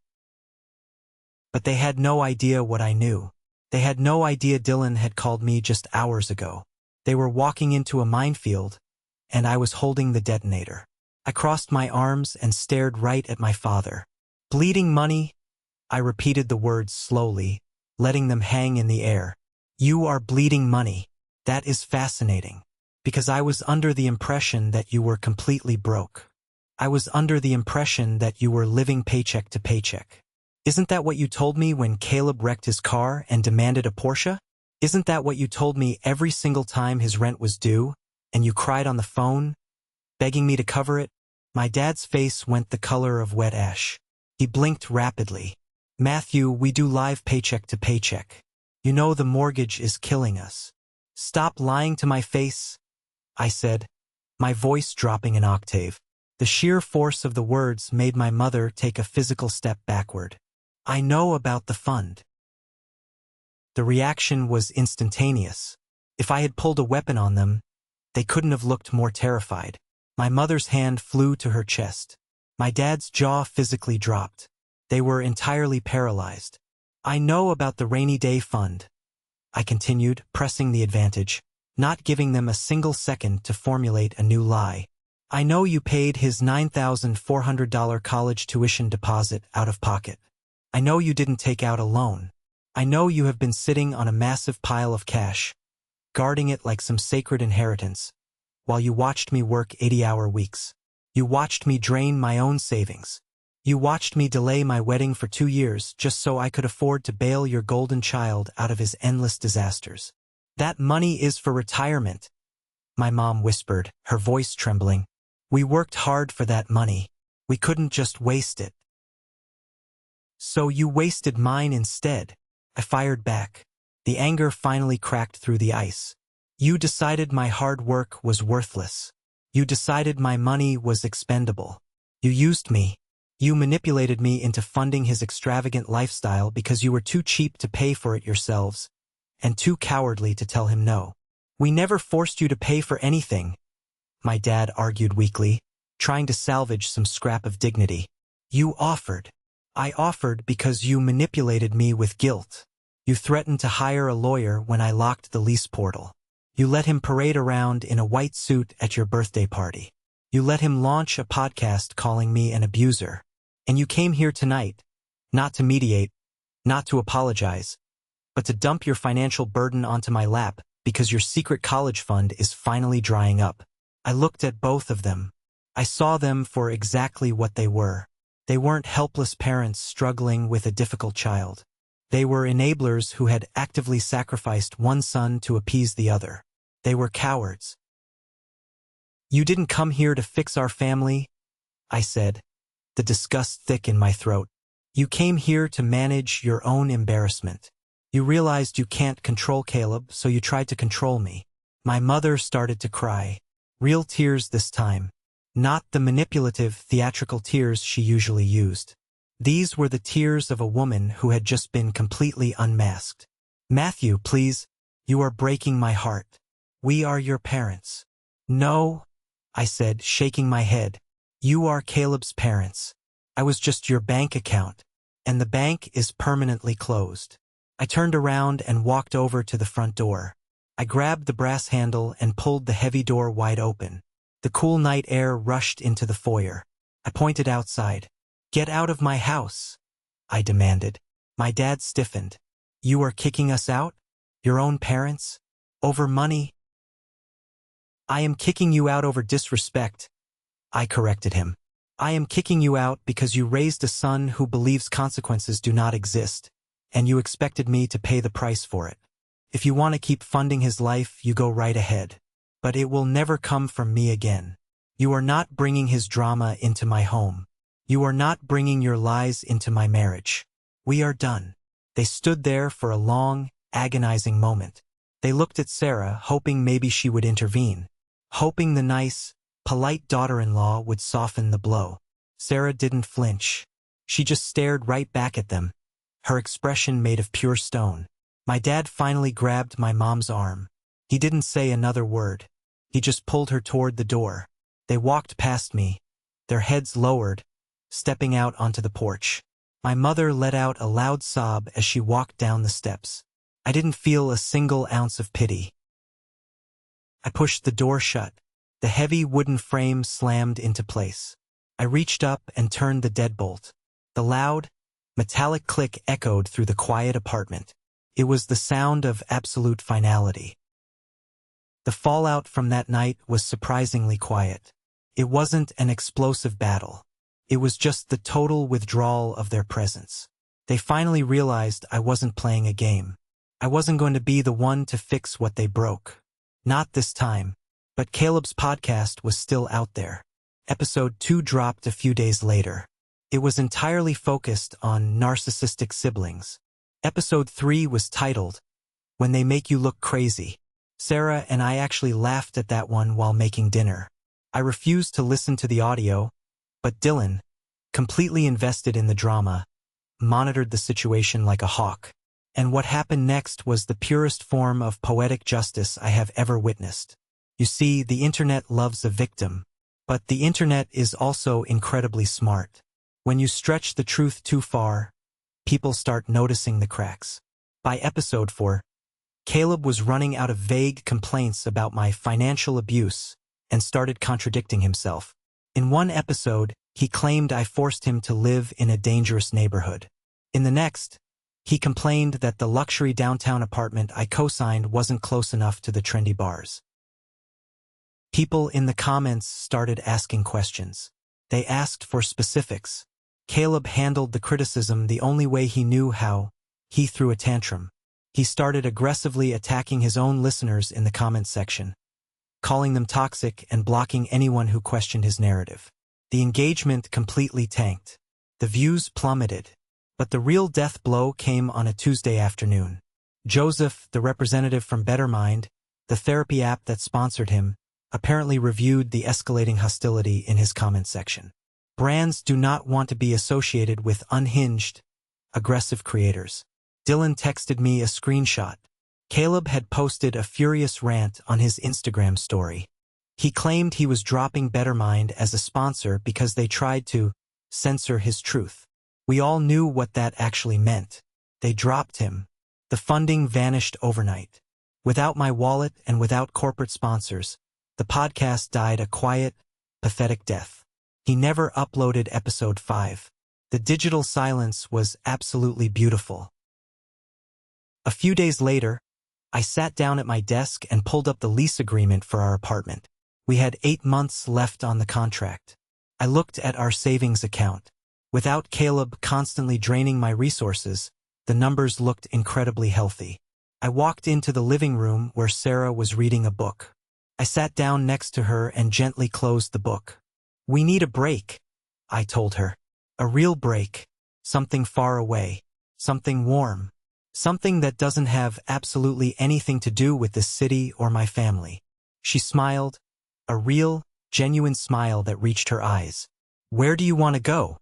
A: But they had no idea what I knew. They had no idea Dylan had called me just hours ago. They were walking into a minefield, and I was holding the detonator. I crossed my arms and stared right at my father. Bleeding money? I repeated the words slowly, letting them hang in the air. You are bleeding money. That is fascinating. Because I was under the impression that you were completely broke. I was under the impression that you were living paycheck to paycheck. Isn't that what you told me when Caleb wrecked his car and demanded a Porsche? Isn't that what you told me every single time his rent was due, and you cried on the phone, begging me to cover it? My dad's face went the color of wet ash. He blinked rapidly. Matthew, we do live paycheck to paycheck. You know the mortgage is killing us. Stop lying to my face, I said, my voice dropping an octave. The sheer force of the words made my mother take a physical step backward. I know about the fund. The reaction was instantaneous. If I had pulled a weapon on them, they couldn't have looked more terrified. My mother's hand flew to her chest. My dad's jaw physically dropped. They were entirely paralyzed. I know about the rainy day fund, I continued, pressing the advantage, not giving them a single second to formulate a new lie. I know you paid his $9,400 college tuition deposit out of pocket. I know you didn't take out a loan. I know you have been sitting on a massive pile of cash, guarding it like some sacred inheritance, while you watched me work 80-hour weeks. You watched me drain my own savings. You watched me delay my wedding for 2 years just so I could afford to bail your golden child out of his endless disasters. That money is for retirement, my mom whispered, her voice trembling. We worked hard for that money. We couldn't just waste it. So you wasted mine instead, I fired back. The anger finally cracked through the ice. You decided my hard work was worthless. You decided my money was expendable. You used me. You manipulated me into funding his extravagant lifestyle because you were too cheap to pay for it yourselves, and too cowardly to tell him no. We never forced you to pay for anything, my dad argued weakly, trying to salvage some scrap of dignity. You offered. I offered because you manipulated me with guilt. You threatened to hire a lawyer when I locked the lease portal. You let him parade around in a white suit at your birthday party. You let him launch a podcast calling me an abuser. And you came here tonight, not to mediate, not to apologize, but to dump your financial burden onto my lap because your secret college fund is finally drying up. I looked at both of them. I saw them for exactly what they were. They weren't helpless parents struggling with a difficult child. They were enablers who had actively sacrificed one son to appease the other. They were cowards. You didn't come here to fix our family, I said, the disgust thick in my throat. You came here to manage your own embarrassment. You realized you can't control Caleb, so you tried to control me. My mother started to cry. Real tears this time. Not the manipulative, theatrical tears she usually used. These were the tears of a woman who had just been completely unmasked. Matthew, please, you are breaking my heart. We are your parents. No, I said, shaking my head. You are Caleb's parents. I was just your bank account, and the bank is permanently closed. I turned around and walked over to the front door. I grabbed the brass handle and pulled the heavy door wide open. The cool night air rushed into the foyer. I pointed outside. Get out of my house, I demanded. My dad stiffened. You are kicking us out? Your own parents? Over money? I am kicking you out over disrespect, I corrected him. I am kicking you out because you raised a son who believes consequences do not exist, and you expected me to pay the price for it. If you want to keep funding his life, you go right ahead. But it will never come from me again. You are not bringing his drama into my home. You are not bringing your lies into my marriage. We are done. They stood there for a long, agonizing moment. They looked at Sarah, hoping maybe she would intervene, hoping the nice, polite daughter-in-law would soften the blow. Sarah didn't flinch. She just stared right back at them, her expression made of pure stone. My dad finally grabbed my mom's arm. He didn't say another word. He just pulled her toward the door. They walked past me, their heads lowered, stepping out onto the porch. My mother let out a loud sob as she walked down the steps. I didn't feel a single ounce of pity. I pushed the door shut. The heavy wooden frame slammed into place. I reached up and turned the deadbolt. The loud, metallic click echoed through the quiet apartment. It was the sound of absolute finality. The fallout from that night was surprisingly quiet. It wasn't an explosive battle. It was just the total withdrawal of their presence. They finally realized I wasn't playing a game. I wasn't going to be the one to fix what they broke. Not this time. But Caleb's podcast was still out there. Episode 2 dropped a few days later. It was entirely focused on narcissistic siblings. Episode 3 was titled, When They Make You Look Crazy. Sarah and I actually laughed at that one while making dinner. I refused to listen to the audio, but Dylan, completely invested in the drama, monitored the situation like a hawk. And what happened next was the purest form of poetic justice I have ever witnessed. You see, the internet loves a victim, but the internet is also incredibly smart. When you stretch the truth too far, people start noticing the cracks. By episode 4, Caleb was running out of vague complaints about my financial abuse and started contradicting himself. In one episode, he claimed I forced him to live in a dangerous neighborhood. In the next, he complained that the luxury downtown apartment I co-signed wasn't close enough to the trendy bars. People in the comments started asking questions. They asked for specifics. Caleb handled the criticism the only way he knew how. He threw a tantrum. He started aggressively attacking his own listeners in the comment section, calling them toxic and blocking anyone who questioned his narrative. The engagement completely tanked. The views plummeted. But the real death blow came on a Tuesday afternoon. Joseph, the representative from BetterMind, the therapy app that sponsored him, apparently reviewed the escalating hostility in his comment section. Brands do not want to be associated with unhinged, aggressive creators. Dylan texted me a screenshot. Caleb had posted a furious rant on his Instagram story. He claimed he was dropping BetterMind as a sponsor because they tried to censor his truth. We all knew what that actually meant. They dropped him. The funding vanished overnight. Without my wallet and without corporate sponsors, the podcast died a quiet, pathetic death. He never uploaded episode 5. The digital silence was absolutely beautiful. A few days later, I sat down at my desk and pulled up the lease agreement for our apartment. We had 8 months left on the contract. I looked at our savings account. Without Caleb constantly draining my resources, the numbers looked incredibly healthy. I walked into the living room where Sarah was reading a book. I sat down next to her and gently closed the book. We need a break, I told her. A real break. Something far away. Something warm. Something that doesn't have absolutely anything to do with this city or my family. She smiled, a real, genuine smile that reached her eyes. Where do you want to go?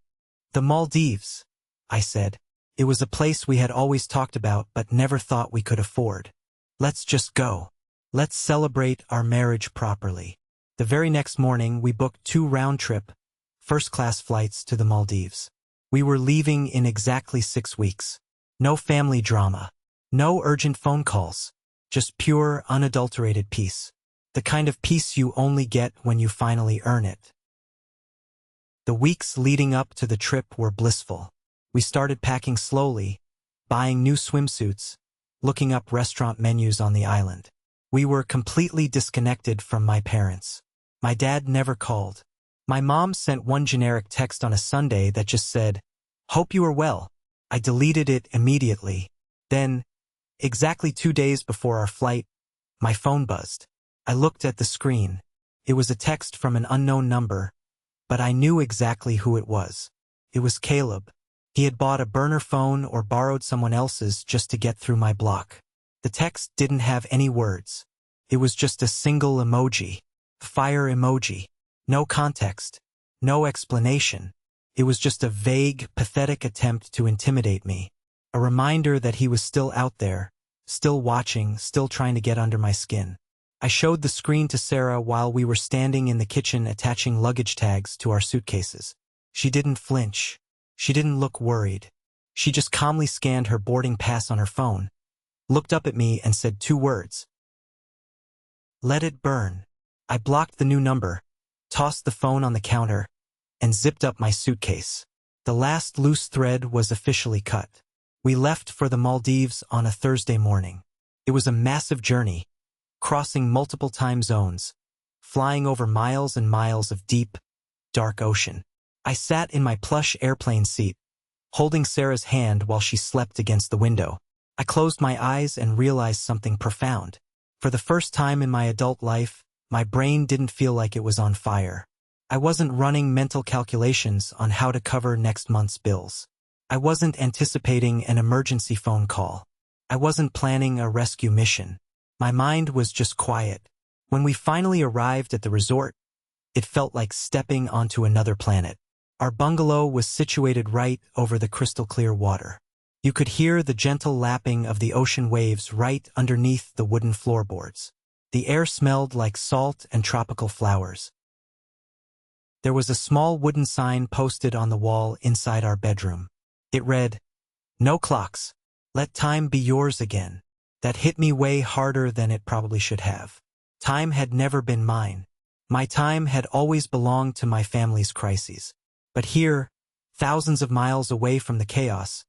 A: The Maldives, I said. It was a place we had always talked about but never thought we could afford. Let's just go. Let's celebrate our marriage properly. The very next morning, we booked 2 round-trip, first-class flights to the Maldives. We were leaving in exactly 6 weeks. No family drama. No urgent phone calls. Just pure, unadulterated peace. The kind of peace you only get when you finally earn it. The weeks leading up to the trip were blissful. We started packing slowly, buying new swimsuits, looking up restaurant menus on the island. We were completely disconnected from my parents. My dad never called. My mom sent one generic text on a Sunday that just said, "Hope you are well." I deleted it immediately. Then, exactly 2 days before our flight, my phone buzzed. I looked at the screen. It was a text from an unknown number, but I knew exactly who it was. It was Caleb. He had bought a burner phone or borrowed someone else's just to get through my block. The text didn't have any words. It was just a single emoji. Fire emoji. No context. No explanation. It was just a vague, pathetic attempt to intimidate me. A reminder that he was still out there, still watching, still trying to get under my skin. I showed the screen to Sarah while we were standing in the kitchen attaching luggage tags to our suitcases. She didn't flinch. She didn't look worried. She just calmly scanned her boarding pass on her phone, looked up at me and said 2 words. "Let it burn." I blocked the new number, tossed the phone on the counter, and zipped up my suitcase. The last loose thread was officially cut. We left for the Maldives on a Thursday morning. It was a massive journey, crossing multiple time zones, flying over miles and miles of deep, dark ocean. I sat in my plush airplane seat, holding Sarah's hand while she slept against the window. I closed my eyes and realized something profound. For the first time in my adult life, my brain didn't feel like it was on fire. I wasn't running mental calculations on how to cover next month's bills. I wasn't anticipating an emergency phone call. I wasn't planning a rescue mission. My mind was just quiet. When we finally arrived at the resort, it felt like stepping onto another planet. Our bungalow was situated right over the crystal-clear water. You could hear the gentle lapping of the ocean waves right underneath the wooden floorboards. The air smelled like salt and tropical flowers. There was a small wooden sign posted on the wall inside our bedroom. It read, "No clocks. Let time be yours again." That hit me way harder than it probably should have. Time had never been mine. My time had always belonged to my family's crises. But here, thousands of miles away from the chaos,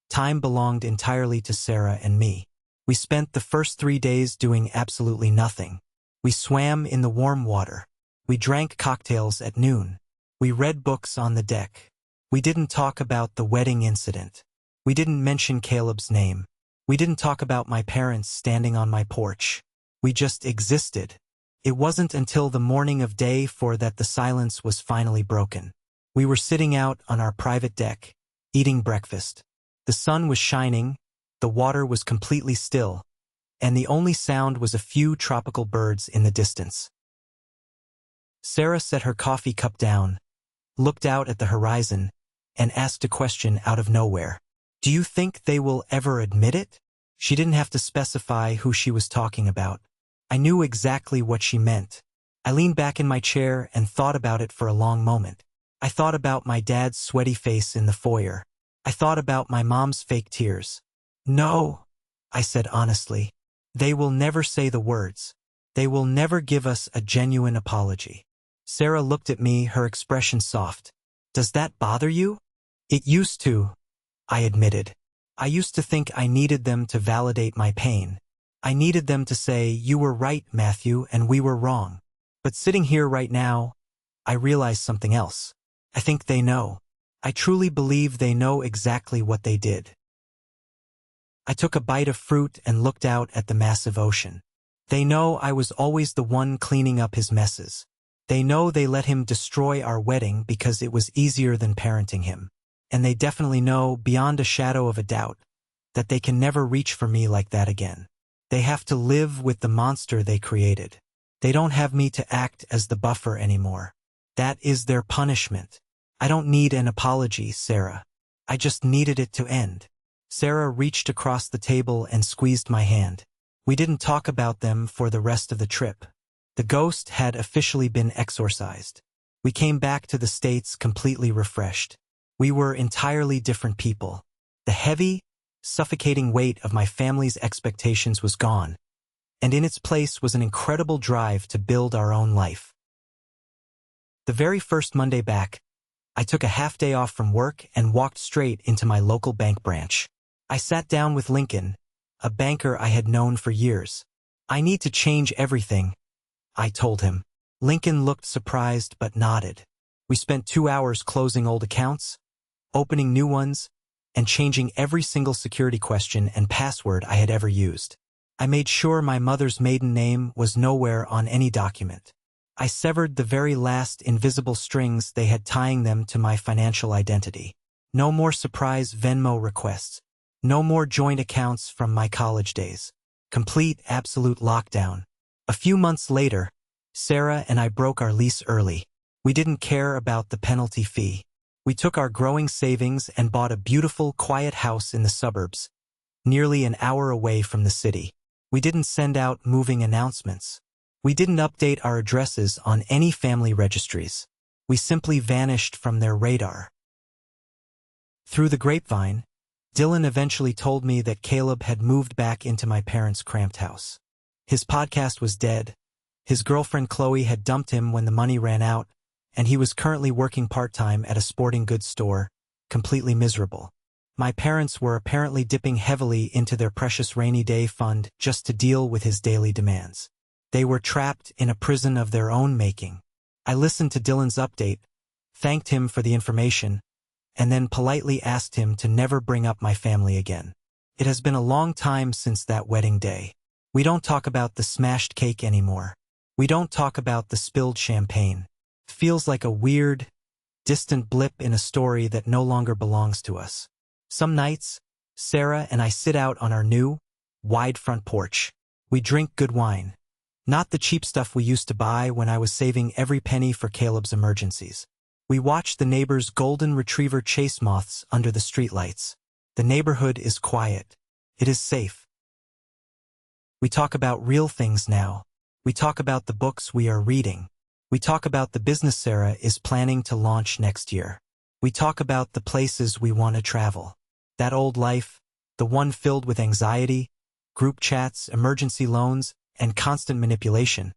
A: time belonged entirely to Sarah and me. We spent the first 3 days doing absolutely nothing. We swam in the warm water. We drank cocktails at noon. We read books on the deck. We didn't talk about the wedding incident. We didn't mention Caleb's name. We didn't talk about my parents standing on my porch. We just existed. It wasn't until the morning of day 4 that the silence was finally broken. We were sitting out on our private deck, eating breakfast. The sun was shining, the water was completely still, and the only sound was a few tropical birds in the distance. Sarah set her coffee cup down, looked out at the horizon, and asked a question out of nowhere. "Do you think they will ever admit it?" She didn't have to specify who she was talking about. I knew exactly what she meant. I leaned back in my chair and thought about it for a long moment. I thought about my dad's sweaty face in the foyer. I thought about my mom's fake tears. "No," I said honestly. "They will never say the words. They will never give us a genuine apology." Sarah looked at me, her expression soft. "Does that bother you?" "It used to," I admitted. "I used to think I needed them to validate my pain. I needed them to say, 'You were right, Matthew, and we were wrong.' But sitting here right now, I realize something else. I think they know. I truly believe they know exactly what they did." I took a bite of fruit and looked out at the massive ocean. They know I was always the one cleaning up his messes. They know they let him destroy our wedding because it was easier than parenting him. And they definitely know, beyond a shadow of a doubt, that they can never reach for me like that again. They have to live with the monster they created. They don't have me to act as the buffer anymore. That is their punishment. I don't need an apology, Sarah. I just needed it to end. Sarah reached across the table and squeezed my hand. We didn't talk about them for the rest of the trip. The ghost had officially been exorcised. We came back to the States completely refreshed. We were entirely different people. The heavy, suffocating weight of my family's expectations was gone, and in its place was an incredible drive to build our own life. The very first Monday back, I took a half-day off from work and walked straight into my local bank branch. I sat down with Lincoln, a banker I had known for years. "I need to change everything," I told him. Lincoln looked surprised but nodded. We spent 2 hours closing old accounts, opening new ones, and changing every single security question and password I had ever used. I made sure my mother's maiden name was nowhere on any document. I severed the very last invisible strings they had tying them to my financial identity. No more surprise Venmo requests. No more joint accounts from my college days. Complete, absolute lockdown. A few months later, Sarah and I broke our lease early. We didn't care about the penalty fee. We took our growing savings and bought a beautiful, quiet house in the suburbs, nearly an hour away from the city. We didn't send out moving announcements. We didn't update our addresses on any family registries. We simply vanished from their radar. Through the grapevine, Dylan eventually told me that Caleb had moved back into my parents' cramped house. His podcast was dead. His girlfriend Chloe had dumped him when the money ran out, and he was currently working part-time at a sporting goods store, completely miserable. My parents were apparently dipping heavily into their precious rainy day fund just to deal with his daily demands. They were trapped in a prison of their own making. I listened to Dylan's update, thanked him for the information, and then politely asked him to never bring up my family again. It has been a long time since that wedding day. We don't talk about the smashed cake anymore. We don't talk about the spilled champagne. It feels like a weird, distant blip in a story that no longer belongs to us. Some nights, Sarah and I sit out on our new, wide front porch. We drink good wine. Not the cheap stuff we used to buy when I was saving every penny for Caleb's emergencies. We watch the neighbors' golden retriever chase moths under the streetlights. The neighborhood is quiet. It is safe. We talk about real things now. We talk about the books we are reading. We talk about the business Sarah is planning to launch next year. We talk about the places we want to travel. That old life, the one filled with anxiety, group chats, emergency loans, and constant manipulation.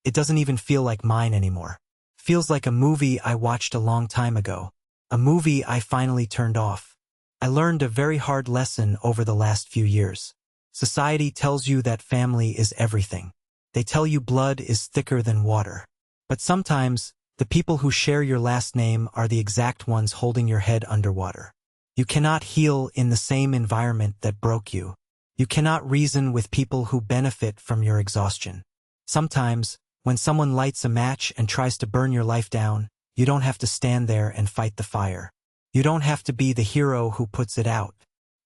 A: It doesn't even feel like mine anymore. Feels like a movie I watched a long time ago. A movie I finally turned off. I learned a very hard lesson over the last few years. Society tells you that family is everything. They tell you blood is thicker than water. But sometimes, the people who share your last name are the exact ones holding your head underwater. You cannot heal in the same environment that broke you. You cannot reason with people who benefit from your exhaustion. Sometimes, when someone lights a match and tries to burn your life down, you don't have to stand there and fight the fire. You don't have to be the hero who puts it out.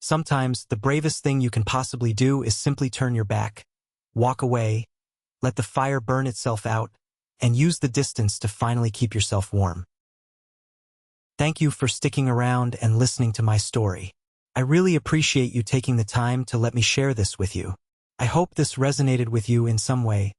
A: Sometimes, the bravest thing you can possibly do is simply turn your back, walk away, let the fire burn itself out, and use the distance to finally keep yourself warm. Thank you for sticking around and listening to my story. I really appreciate you taking the time to let me share this with you. I hope this resonated with you in some way,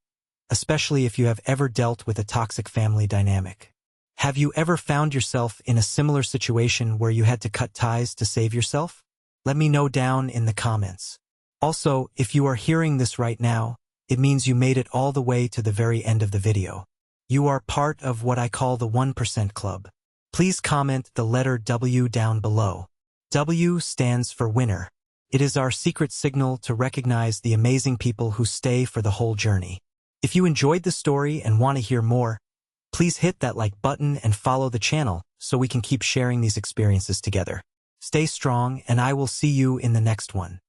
A: especially if you have ever dealt with a toxic family dynamic. Have you ever found yourself in a similar situation where you had to cut ties to save yourself? Let me know down in the comments. Also, if you are hearing this right now, it means you made it all the way to the very end of the video. You are part of what I call the 1% Club. Please comment the letter W down below. W stands for winner. It is our secret signal to recognize the amazing people who stay for the whole journey. If you enjoyed the story and want to hear more, please hit that like button and follow the channel so we can keep sharing these experiences together. Stay strong, and I will see you in the next one.